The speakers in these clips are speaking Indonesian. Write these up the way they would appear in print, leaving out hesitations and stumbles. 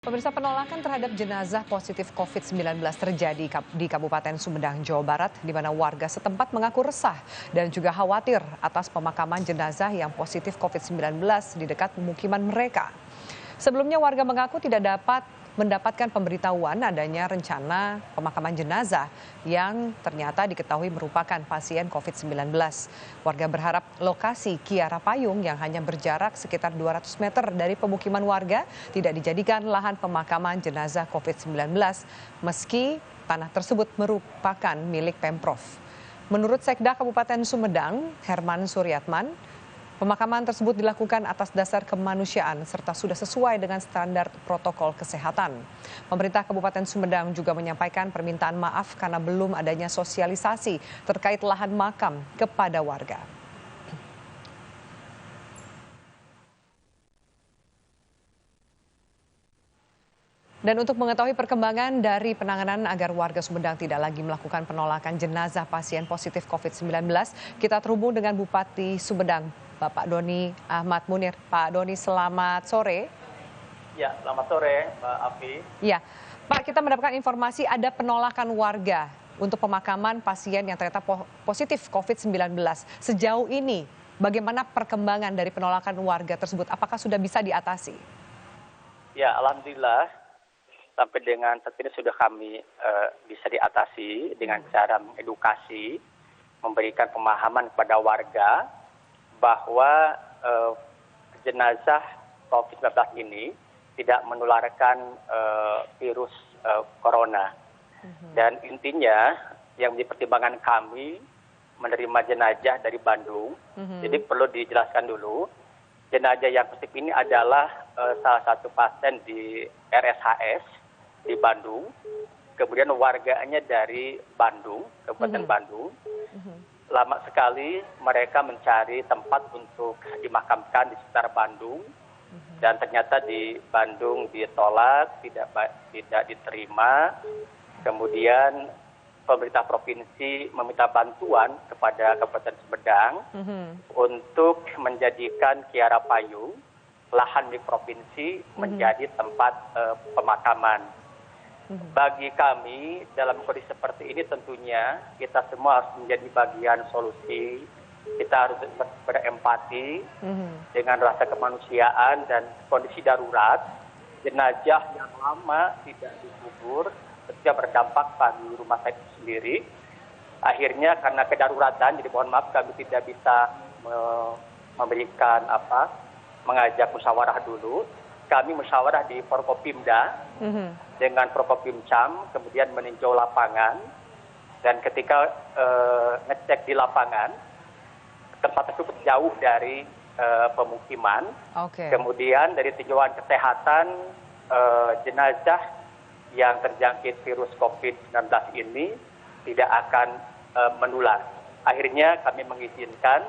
Pemirsa, penolakan terhadap jenazah positif COVID-19 terjadi di Kabupaten Sumedang, Jawa Barat, di mana warga setempat mengaku resah dan juga khawatir atas pemakaman jenazah yang positif COVID-19 di dekat pemukiman mereka. Sebelumnya warga mengaku tidak dapat mendapatkan pemberitahuan adanya rencana pemakaman jenazah yang ternyata diketahui merupakan pasien COVID-19. Warga berharap lokasi Kiara Payung yang hanya berjarak sekitar 200 meter dari pemukiman warga tidak dijadikan lahan pemakaman jenazah COVID-19 meski tanah tersebut merupakan milik Pemprov. Menurut Sekda Kabupaten Sumedang, Herman Suryatman, pemakaman tersebut dilakukan atas dasar kemanusiaan serta sudah sesuai dengan standar protokol kesehatan. Pemerintah Kabupaten Sumedang juga menyampaikan permintaan maaf karena belum adanya sosialisasi terkait lahan makam kepada warga. Dan untuk mengetahui perkembangan dari penanganan agar warga Sumedang tidak lagi melakukan penolakan jenazah pasien positif COVID-19, kita terhubung dengan Bupati Sumedang, Bapak Doni Ahmad Munir. Pak Doni, selamat sore. Ya, selamat sore, Mbak Afi. Ya, Pak, kita mendapatkan informasi ada penolakan warga untuk pemakaman pasien yang ternyata positif COVID-19. Sejauh ini, bagaimana perkembangan dari penolakan warga tersebut? Apakah sudah bisa diatasi? Ya, alhamdulillah. Sampai dengan saat ini sudah kami bisa diatasi dengan cara mengedukasi, memberikan pemahaman kepada warga bahwa jenazah COVID-19 ini tidak menularkan virus corona. Dan intinya yang menjadi pertimbangan kami menerima jenazah dari Bandung. Jadi perlu dijelaskan dulu, jenazah yang positif ini adalah salah satu pasien di RSHS di Bandung. Kemudian warganya dari Bandung, Kabupaten Bandung. Lama sekali mereka mencari tempat untuk dimakamkan di sekitar Bandung, dan ternyata di Bandung ditolak, tidak diterima. Kemudian pemerintah provinsi meminta bantuan kepada Kabupaten Sumedang untuk menjadikan Kiara Payung, lahan di provinsi, menjadi tempat pemakaman. Bagi kami dalam kondisi seperti ini tentunya kita semua harus menjadi bagian solusi. Kita harus berempati dengan rasa kemanusiaan dan kondisi darurat. Jenazah yang lama tidak dikubur tentunya berdampak bagi rumah sakit sendiri. Akhirnya karena kedaruratan, jadi mohon maaf kami tidak bisa memberikan mengajak musyawarah dulu. Kami musyawarah di Forkopimda dengan Prokopimcam, kemudian meninjau lapangan, dan ketika ngecek di lapangan, tempat tersebut jauh dari pemukiman. Kemudian dari tinjauan kesehatan, jenazah yang terjangkit virus COVID-19 ini tidak akan menular. Akhirnya kami mengizinkan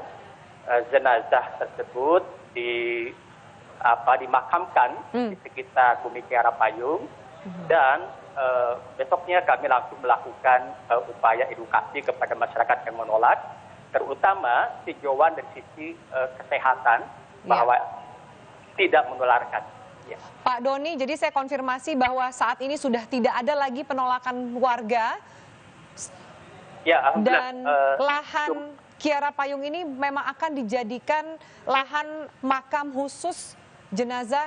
jenazah tersebut dimakamkan di sekitar Bumi Kiara Payung, dan besoknya kami langsung melakukan upaya edukasi kepada masyarakat yang menolak, terutama tinjauan dari sisi kesehatan bahwa tidak menularkan. Ya. Pak Doni, jadi saya konfirmasi bahwa saat ini sudah tidak ada lagi penolakan warga, ya, dan lahan Kiara Payung ini memang akan dijadikan lahan makam khusus jenazah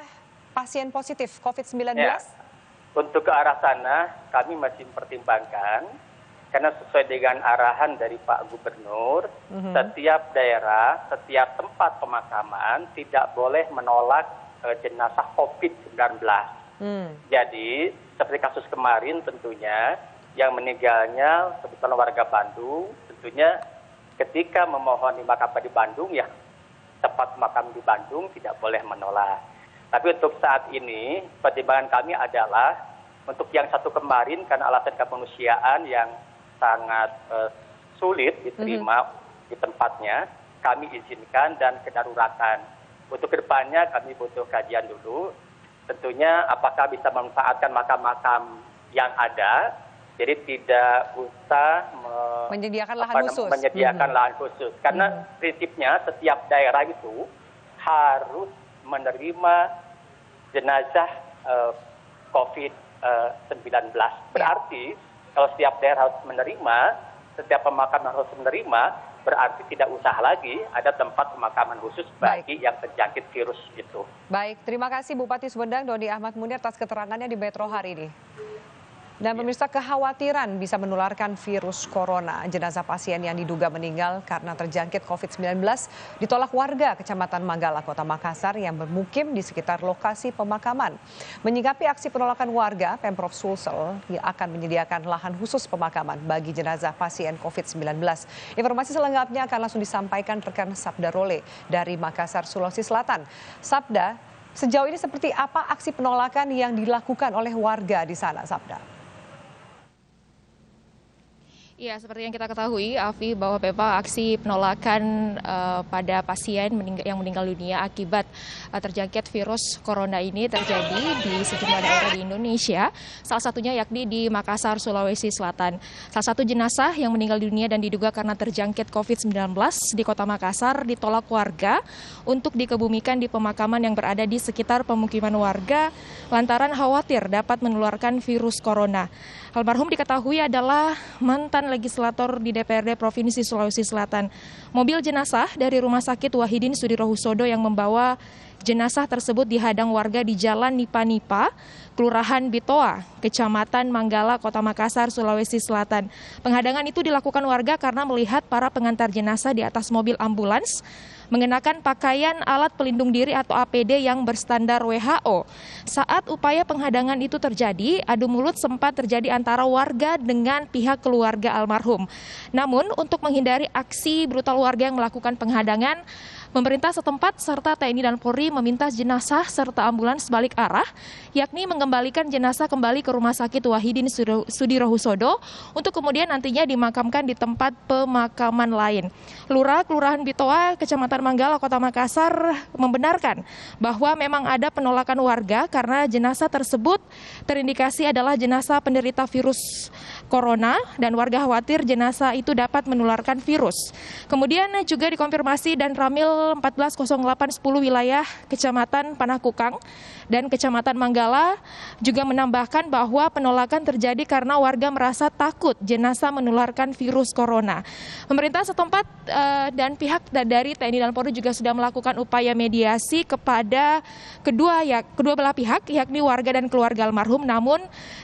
pasien positif COVID-19? Ya, untuk ke arah sana kami masih mempertimbangkan, karena sesuai dengan arahan dari Pak Gubernur, setiap daerah, setiap tempat pemakaman tidak boleh menolak jenazah COVID-19. Jadi seperti kasus kemarin tentunya yang meninggalnya kebetulan warga Bandung, tentunya ketika memohon dimakamkan di Bandung, ya tempat makam di Bandung tidak boleh menolak. Tapi untuk saat ini pertimbangan kami adalah untuk yang satu kemarin karena alasan kemanusiaan yang sangat sulit diterima di tempatnya, kami izinkan dan kedaruratan. Untuk kedepannya kami butuh kajian dulu, tentunya apakah bisa memanfaatkan makam-makam yang ada, jadi tidak usah menyediakan lahan khusus. Lahan khusus. Karena prinsipnya setiap daerah itu harus menerima jenazah COVID-19. Berarti kalau setiap daerah harus menerima, setiap pemakaman harus menerima, berarti tidak usah lagi ada tempat pemakaman khusus bagi yang terjangkit virus itu. Baik, terima kasih Bupati Sumedang Dodi Ahmad Munir atas keterangannya di Metro hari ini. Dan pemirsa, kekhawatiran bisa menularkan virus corona. Jenazah pasien yang diduga meninggal karena terjangkit COVID-19 ditolak warga Kecamatan Manggala, Kota Makassar yang bermukim di sekitar lokasi pemakaman. Menyikapi aksi penolakan warga, Pemprov Sulsel akan menyediakan lahan khusus pemakaman bagi jenazah pasien COVID-19. Informasi selengkapnya akan langsung disampaikan rekan Sabda Role dari Makassar, Sulawesi Selatan. Sabda, sejauh ini seperti apa aksi penolakan yang dilakukan oleh warga di sana, Sabda? Ya, seperti yang kita ketahui, Afi, bahwa memang aksi penolakan pada pasien yang meninggal dunia akibat terjangkit virus corona ini terjadi di sejumlah daerah di Indonesia, salah satunya yakni di Makassar, Sulawesi Selatan. Salah satu jenazah yang meninggal dunia dan diduga karena terjangkit COVID-19 di Kota Makassar ditolak warga untuk dikebumikan di pemakaman yang berada di sekitar pemukiman warga lantaran khawatir dapat menularkan virus corona. Almarhum diketahui adalah mantan legislator di DPRD Provinsi Sulawesi Selatan. Mobil jenazah dari Rumah Sakit Wahidin Sudirohusodo yang membawa jenazah tersebut dihadang warga di Jalan Nipa-Nipa, Kelurahan Bitoa, Kecamatan Manggala, Kota Makassar, Sulawesi Selatan. Penghadangan itu dilakukan warga karena melihat para pengantar jenazah di atas mobil ambulans mengenakan pakaian alat pelindung diri atau APD yang berstandar WHO. Saat upaya penghadangan itu terjadi, adu mulut sempat terjadi antara warga dengan pihak keluarga almarhum. Namun, untuk menghindari aksi brutal warga yang melakukan penghadangan, pemerintah setempat serta TNI dan Polri meminta jenazah serta ambulans balik arah, yakni mengembalikan jenazah kembali ke Rumah Sakit Wahidin Sudirohusodo untuk kemudian nantinya dimakamkan di tempat pemakaman lain. Lurah Kelurahan Bitoa, Kecamatan Manggala, Kota Makassar membenarkan bahwa memang ada penolakan warga karena jenazah tersebut terindikasi adalah jenazah penderita virus corona dan warga khawatir jenazah itu dapat menularkan virus. Kemudian juga dikonfirmasi dan Ramil 140810 wilayah Kecamatan Panakukang dan Kecamatan Manggala juga menambahkan bahwa penolakan terjadi karena warga merasa takut jenazah menularkan virus corona. Pemerintah setempat dan pihak dari TNI dan Polri juga sudah melakukan upaya mediasi kepada kedua belah pihak, yakni warga dan keluarga almarhum, namun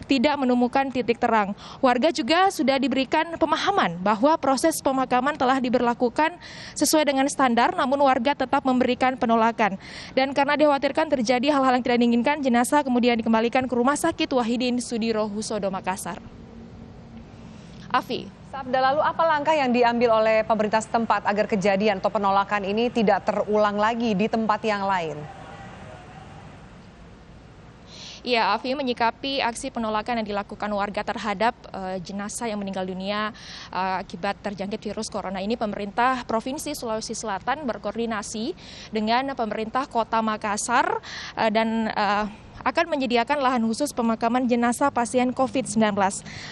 tidak menemukan titik terang. Warga juga sudah diberikan pemahaman bahwa proses pemakaman telah diberlakukan sesuai dengan standar, namun warga tetap memberikan penolakan. Dan karena dikhawatirkan terjadi hal-hal yang tidak diinginkan, jenazah kemudian dikembalikan ke Rumah Sakit Wahidin Sudirohusodo Makassar. Afi. Sabda, lalu apa langkah yang diambil oleh pemerintah setempat agar kejadian atau penolakan ini tidak terulang lagi di tempat yang lain? Ya, Afi, menyikapi aksi penolakan yang dilakukan warga terhadap jenazah yang meninggal dunia akibat terjangkit virus corona ini, pemerintah Provinsi Sulawesi Selatan berkoordinasi dengan pemerintah Kota Makassar dan akan menyediakan lahan khusus pemakaman jenazah pasien COVID-19.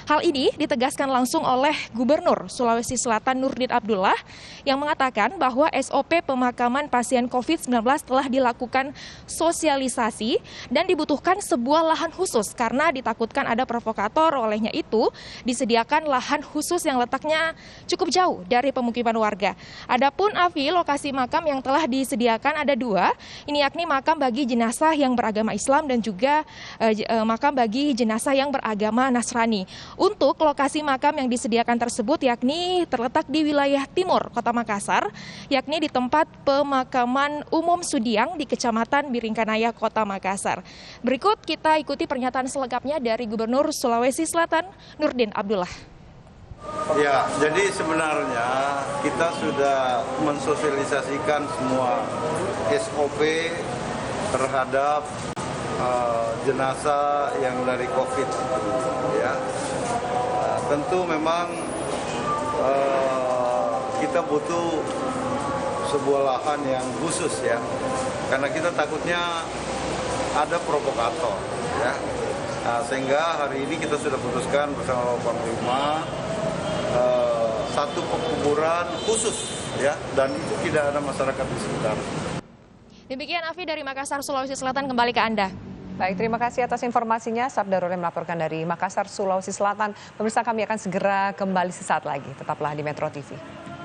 Hal ini ditegaskan langsung oleh Gubernur Sulawesi Selatan Nurdin Abdullah yang mengatakan bahwa SOP pemakaman pasien COVID-19 telah dilakukan sosialisasi dan dibutuhkan sebuah lahan khusus karena ditakutkan ada provokator. Olehnya itu disediakan lahan khusus yang letaknya cukup jauh dari pemukiman warga. Adapun Afi, lokasi makam yang telah disediakan ada dua, ini yakni makam bagi jenazah yang beragama Islam dan juga makam bagi jenazah yang beragama Nasrani. Untuk lokasi makam yang disediakan tersebut yakni terletak di wilayah timur Kota Makassar, yakni di tempat pemakaman umum Sudiang di Kecamatan Biringkanaya, Kota Makassar. Berikut kita ikuti pernyataan selengkapnya dari Gubernur Sulawesi Selatan Nurdin Abdullah. Ya, jadi sebenarnya kita sudah mensosialisasikan semua SOP terhadap jenazah yang dari COVID, ya. Tentu memang kita butuh sebuah lahan yang khusus, ya, karena kita takutnya ada provokator, ya. Sehingga hari ini kita sudah putuskan bersama Panglima satu penguburan khusus, ya, dan itu tidak ada masyarakat di sekitar. Demikian Afi dari Makassar, Sulawesi Selatan, kembali ke Anda. Baik, terima kasih atas informasinya. Sabda Role melaporkan dari Makassar, Sulawesi Selatan. Pemirsa, kami akan segera kembali sesaat lagi. Tetaplah di Metro TV.